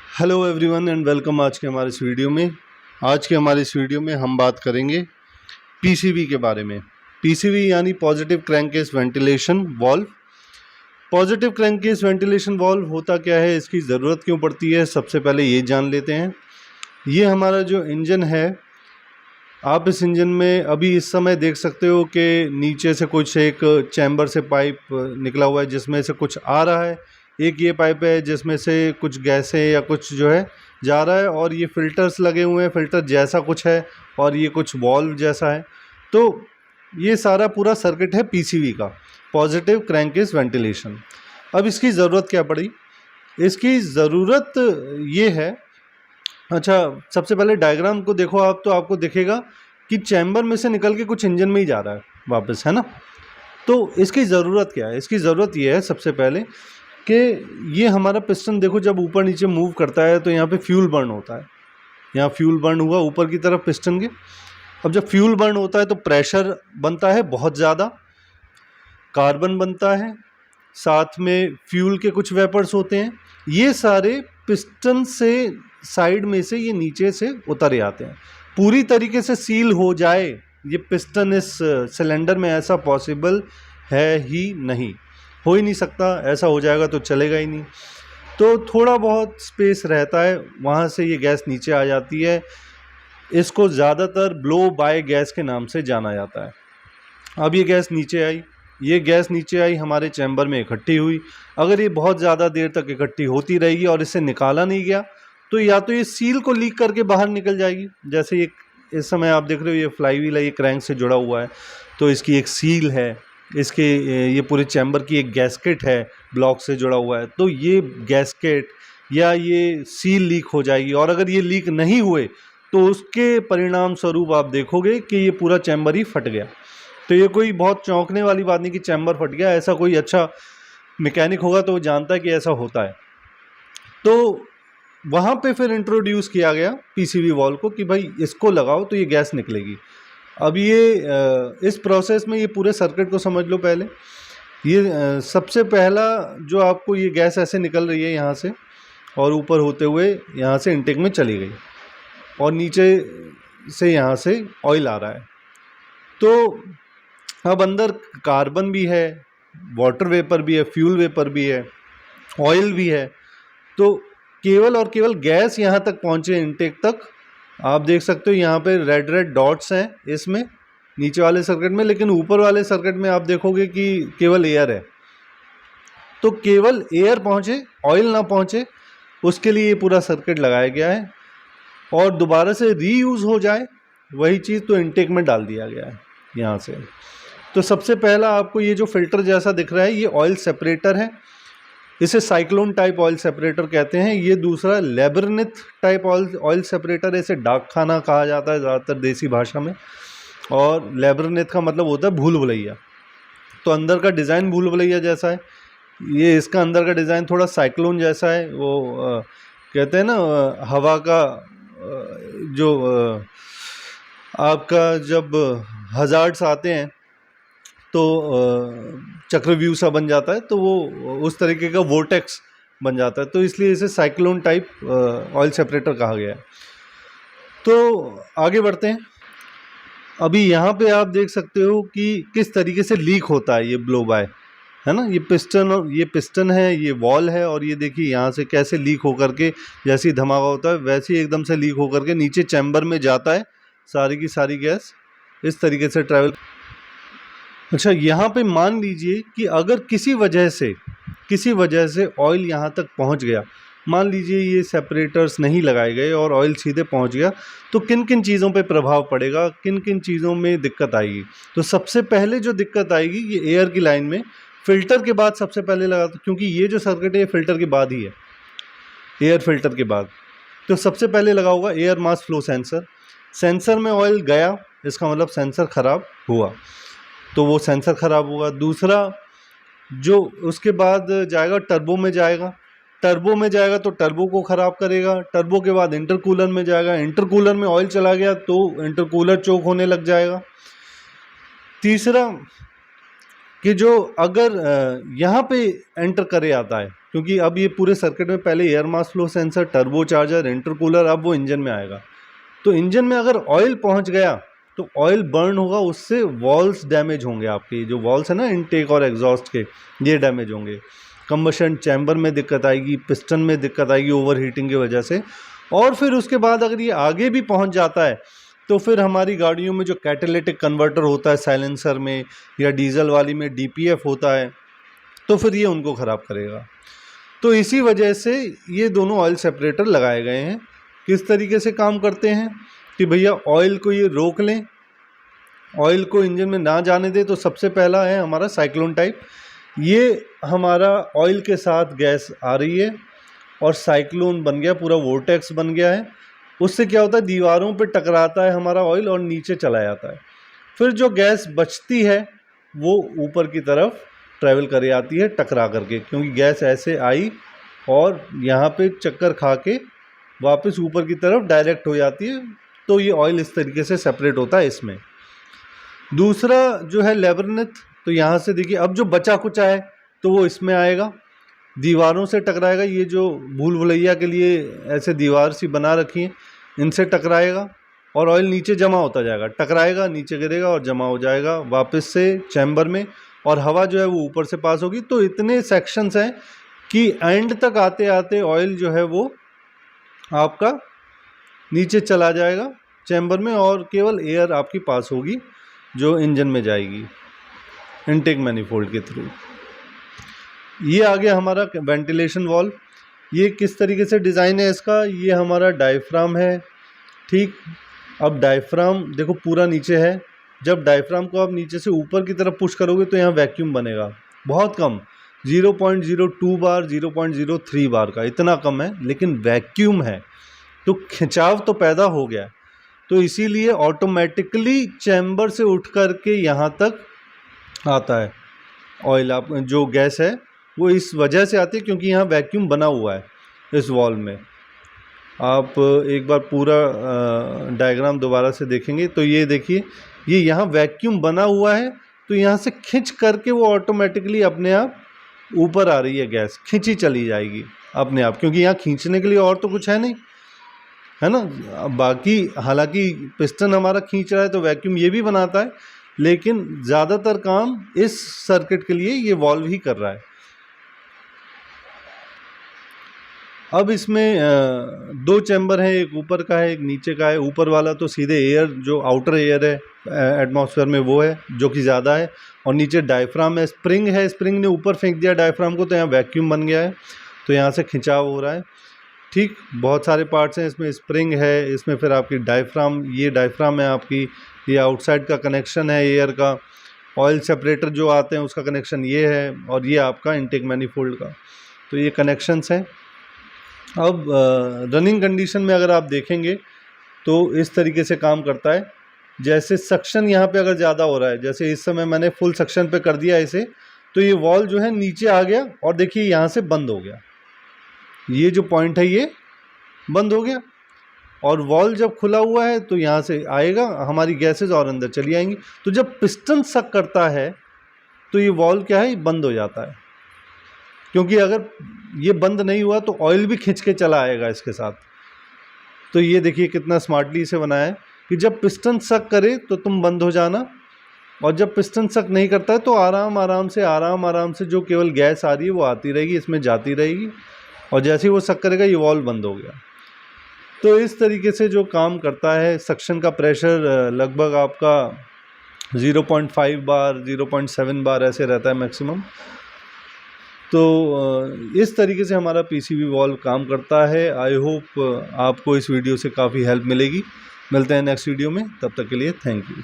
Hello everyone and welcome. आज के हमारे इस वीडियो में हम बात करेंगे पीसीवी के बारे में। पीसीवी यानी positive crankcase ventilation valve. Positive crankcase ventilation valve होता क्या है, इसकी ज़रूरत क्यों पड़ती है, सबसे पहले ये जान लेते हैं। ये हमारा जो इंजन है, आप इस इंजन में अभी इस समय देख सकते हो कि नीचे से कुछ एक चैम्बर से पाइप निकला हुआ है जिसमें से कुछ आ रहा है। एक ये पाइप है जिसमें से कुछ गैसें या कुछ जो है जा रहा है, और ये फिल्टर्स लगे हुए हैं, फिल्टर जैसा कुछ है, और ये कुछ वॉल्व जैसा है। तो ये सारा पूरा सर्किट है पीसीवी का, पॉजिटिव क्रैंककेस वेंटिलेशन। अब इसकी ज़रूरत क्या पड़ी? इसकी ज़रूरत ये है, अच्छा सबसे पहले डायग्राम को देखो आप, तो आपको दिखेगा कि चैम्बर में से निकल के कुछ इंजन में ही जा रहा है वापस, है ना। तो इसकी ज़रूरत क्या है? इसकी ज़रूरत ये है सबसे पहले कि ये हमारा पिस्टन देखो जब ऊपर नीचे मूव करता है तो यहाँ पे फ्यूल बर्न होता है। यहाँ फ्यूल बर्न हुआ ऊपर की तरफ पिस्टन के। अब जब फ्यूल बर्न होता है तो प्रेशर बनता है बहुत ज़्यादा, कार्बन बनता है, साथ में फ्यूल के कुछ वेपर्स होते हैं। ये सारे पिस्टन से साइड में से ये नीचे से उतर जाते हैं। पूरी तरीके से सील हो जाए ये पिस्टन इस सिलेंडर में, ऐसा पॉसिबल है ही नहीं, हो ही नहीं सकता। ऐसा हो जाएगा तो चलेगा ही नहीं। तो थोड़ा बहुत स्पेस रहता है, वहाँ से ये गैस नीचे आ जाती है। इसको ज़्यादातर ब्लो बाय गैस के नाम से जाना जाता है। अब ये गैस नीचे आई, हमारे चैम्बर में इकट्ठी हुई। अगर ये बहुत ज़्यादा देर तक इकट्ठी होती रहेगी और इसे निकाला नहीं गया तो या तो ये सील को लीक करके बाहर निकल जाएगी। जैसे ये इस समय आप देख रहे हो, ये फ्लाई व्हील है, ये क्रैंक से जुड़ा हुआ है, तो इसकी एक सील है, इसके ये पूरे चैम्बर की एक गैस्केट है, ब्लॉक से जुड़ा हुआ है। तो ये गैस्केट या ये सील लीक हो जाएगी, और अगर ये लीक नहीं हुए तो उसके परिणाम स्वरूप आप देखोगे कि ये पूरा चैम्बर ही फट गया। तो ये कोई बहुत चौंकने वाली बात नहीं कि चैम्बर फट गया। ऐसा कोई अच्छा मैकेनिक होगा तो वो जानता है कि ऐसा होता है। तो वहाँ पे फिर इंट्रोड्यूस किया गया पीसीवी वॉल्व को कि भाई इसको लगाओ तो ये गैस निकलेगी। अब ये इस प्रोसेस में ये पूरे सर्किट को समझ लो पहले। ये सबसे पहला जो आपको ये गैस ऐसे निकल रही है यहाँ से, और ऊपर होते हुए यहाँ से इनटेक में चली गई, और नीचे से यहाँ से ऑयल आ रहा है। तो अब अंदर कार्बन भी है, वाटर वेपर भी है, फ्यूल वेपर भी है, ऑयल भी है। तो केवल और केवल गैस यहाँ तक पहुँचे, इनटेक तक। आप देख सकते हो यहाँ पे रेड रेड डॉट्स हैं इसमें नीचे वाले सर्किट में, लेकिन ऊपर वाले सर्किट में आप देखोगे कि केवल एयर है। तो केवल एयर पहुँचे, ऑयल ना पहुँचे, उसके लिए ये पूरा सर्किट लगाया गया है। और दोबारा से रीयूज़ हो जाए वही चीज़ तो इनटेक में डाल दिया गया है यहाँ से। तो सबसे पहला आपको ये जो फिल्टर जैसा दिख रहा है, ये ऑयल सेपरेटर है। इसे साइक्लोन टाइप ऑयल सेपरेटर कहते हैं। ये दूसरा लेबरनिथ टाइप ऑयल सेपरेटर है। इसे डाक खाना कहा जाता है ज़्यादातर देसी भाषा में। और लेबरनिथ का मतलब होता है भूल भुलैया। तो अंदर का डिज़ाइन भूल भुलैया जैसा है। ये इसका अंदर का डिज़ाइन थोड़ा साइक्लोन जैसा है। वो कहते हैं ना, हवा का जो आपका जब हज़ार्ड्स आते हैं तो चक्रव्यूह सा बन जाता है, तो वो उस तरीके का वोर्टेक्स बन जाता है। तो इसलिए इसे साइक्लोन टाइप ऑयल सेपरेटर कहा गया है। तो आगे बढ़ते हैं। अभी यहाँ पे आप देख सकते हो कि किस तरीके से लीक होता है ये ब्लो बाय, है ना। ये पिस्टन है, ये वॉल है, और ये देखिए यहाँ से कैसे लीक होकर के, जैसे ही धमाका होता है वैसे ही एकदम से लीक होकर के नीचे चैम्बर में जाता है। सारी की सारी गैस इस तरीके से ट्रैवल। अच्छा, यहाँ पे मान लीजिए कि अगर किसी वजह से ऑयल यहाँ तक पहुँच गया, मान लीजिए ये सेपरेटर्स नहीं लगाए गए और ऑयल सीधे पहुँच गया, तो किन किन चीज़ों पे प्रभाव पड़ेगा, किन किन चीज़ों में दिक्कत आएगी। तो सबसे पहले जो दिक्कत आएगी ये एयर की लाइन में, फ़िल्टर के बाद सबसे पहले लगा, क्योंकि ये जो सर्किट है ये फ़िल्टर के बाद ही है, एयर फिल्टर के बाद। तो सबसे पहले लगा होगा air mass flow sensor. Sensor में ऑयल गया, इसका मतलब सेंसर ख़राब हुआ, तो वो सेंसर ख़राब होगा। दूसरा जो उसके बाद जाएगा टर्बो में जाएगा तो टर्बो को ख़राब करेगा। टर्बो के बाद इंटरकूलर में जाएगा, इंटरकूलर में ऑयल चला गया तो इंटरकूलर चोक होने लग जाएगा। तीसरा कि जो अगर यहाँ पे एंटर करे आता है क्योंकि अब ये पूरे सर्किट में पहले air mass flow sensor, turbo charger, intercooler, अब वो इंजन में आएगा। तो इंजन में अगर ऑयल पहुंच गया तो ऑयल बर्न होगा, उससे वॉल्स डैमेज होंगे, आपके जो वॉल्स है ना इनटेक और एग्जॉस्ट के, ये डैमेज होंगे। कंबशन चैम्बर में दिक्कत आएगी, पिस्टन में दिक्कत आएगी ओवर हीटिंग की वजह से। और फिर उसके बाद अगर ये आगे भी पहुंच जाता है तो फिर हमारी गाड़ियों में जो कैटालिटिक कन्वर्टर होता है साइलेंसर में या डीजल वाली में डीपीएफ होता है, तो फिर ये उनको ख़राब करेगा। तो इसी वजह से ये दोनों ऑयल सेपरेटर लगाए गए हैं। किस तरीके से काम करते हैं कि भैया ऑयल को ये रोक लें, ऑयल को इंजन में ना जाने दे। तो सबसे पहला है हमारा साइक्लोन टाइप। ये हमारा ऑयल के साथ गैस आ रही है और साइक्लोन बन गया, पूरा वोर्टेक्स बन गया है। उससे क्या होता है, दीवारों पे टकराता है हमारा ऑयल और नीचे चला जाता है। फिर जो गैस बचती है वो ऊपर की तरफ ट्रैवल कर आती है टकरा करके, क्योंकि गैस ऐसे आई और यहाँ पे चक्कर खा के वापस ऊपर की तरफ डायरेक्ट हो जाती है। तो ये ऑयल इस तरीके से सेपरेट होता है इसमें। दूसरा जो है लेबरनेथ, तो यहाँ से देखिए अब जो बचा कुचा है तो वो इसमें आएगा, दीवारों से टकराएगा। ये जो भूल भुलैया के लिए ऐसे दीवार सी बना रखी है, इनसे टकराएगा और ऑयल नीचे जमा होता जाएगा, टकराएगा, नीचे गिरेगा और जमा हो जाएगा वापस से चैम्बर में, और हवा जो है वो ऊपर से पास होगी। तो इतने सेक्शंस हैं कि एंड तक आते आते ऑयल जो है वो आपका नीचे चला जाएगा चैम्बर में और केवल एयर आपकी पास होगी जो इंजन में जाएगी इनटेक मैनिफोल्ड के थ्रू। ये आ गया हमारा वेंटिलेशन वाल्व। ये किस तरीके से डिज़ाइन है इसका, ये हमारा डायफ्राम है, ठीक। अब डायफ्राम देखो पूरा नीचे है, जब डायफ्राम को आप नीचे से ऊपर की तरफ पुश करोगे तो यहाँ वैक्यूम बनेगा, बहुत कम, 0.02 बार, 0.03 बार का, इतना कम है, लेकिन वैक्यूम है तो खिंचाव तो पैदा हो गया। तो इसीलिए ऑटोमेटिकली चैम्बर से उठ कर के यहाँ तक आता है ऑयल, आप जो गैस है वो इस वजह से आती है क्योंकि यहाँ वैक्यूम बना हुआ है इस वॉल्व में। आप एक बार पूरा डायग्राम दोबारा से देखेंगे तो ये देखिए, ये यहाँ वैक्यूम बना हुआ है, तो यहाँ से खींच करके वो ऑटोमेटिकली अपने आप ऊपर आ रही है गैस, खींची चली जाएगी अपने आप, क्योंकि यहाँ खींचने के लिए और तो कुछ है नहीं, है ना। बाकी हालांकि पिस्टन हमारा खींच रहा है तो वैक्यूम ये भी बनाता है, लेकिन ज़्यादातर काम इस सर्किट के लिए ये वॉल्व ही कर रहा है। अब इसमें दो चैम्बर हैं, एक ऊपर का है एक नीचे का है। ऊपर वाला तो सीधे एयर, जो आउटर एयर है एटमॉस्फेयर में, वो है जो कि ज़्यादा है, और नीचे डायफ्राम है, स्प्रिंग है, स्प्रिंग ने ऊपर फेंक दिया डायफ्राम को तो यहाँ वैक्यूम बन गया है, तो यहाँ से खिंचाव हो रहा है, ठीक। बहुत सारे पार्ट्स हैं इसमें, स्प्रिंग है, इसमें फिर आपकी डायफ्राम, ये डायफ्राम है आपकी, ये आउटसाइड का कनेक्शन है एयर का, ऑयल सेपरेटर जो आते हैं उसका कनेक्शन ये है, और ये आपका इनटेक मैनिफोल्ड का, तो ये कनेक्शंस हैं। अब रनिंग कंडीशन में अगर आप देखेंगे तो इस तरीके से काम करता है। जैसे सक्शन यहाँ पे अगर ज़्यादा हो रहा है, जैसे इस समय मैंने फुल सक्शन पे कर दिया इसे, तो ये वॉल जो है नीचे आ गया और देखिए यहाँ से बंद हो गया, ये जो पॉइंट है ये बंद हो गया, और वॉल जब खुला हुआ है तो यहाँ से आएगा, हमारी गैसेज और अंदर चली आएंगी। तो जब पिस्टन सक करता है तो ये वॉल क्या है, बंद हो जाता है, क्योंकि अगर ये बंद नहीं हुआ तो ऑयल भी खींच के चला आएगा इसके साथ। तो ये देखिए कितना स्मार्टली इसे बनाया है कि जब पिस्टन सक करे तो तुम बंद हो जाना, और जब पिस्टन सक नहीं करता है तो आराम आराम से जो केवल गैस आ रही है वो आती रहेगी, इसमें जाती रहेगी, और जैसे ही वो सक करेगा ये वॉल्व बंद हो गया। तो इस तरीके से जो काम करता है, सक्शन का प्रेशर लगभग आपका 0.5 बार 0.7 बार ऐसे रहता है मैक्सिमम। तो इस तरीके से हमारा पीसीवी वॉल्व काम करता है। आई होप आपको इस वीडियो से काफ़ी हेल्प मिलेगी। मिलते हैं नेक्स्ट वीडियो में, तब तक के लिए थैंक यू।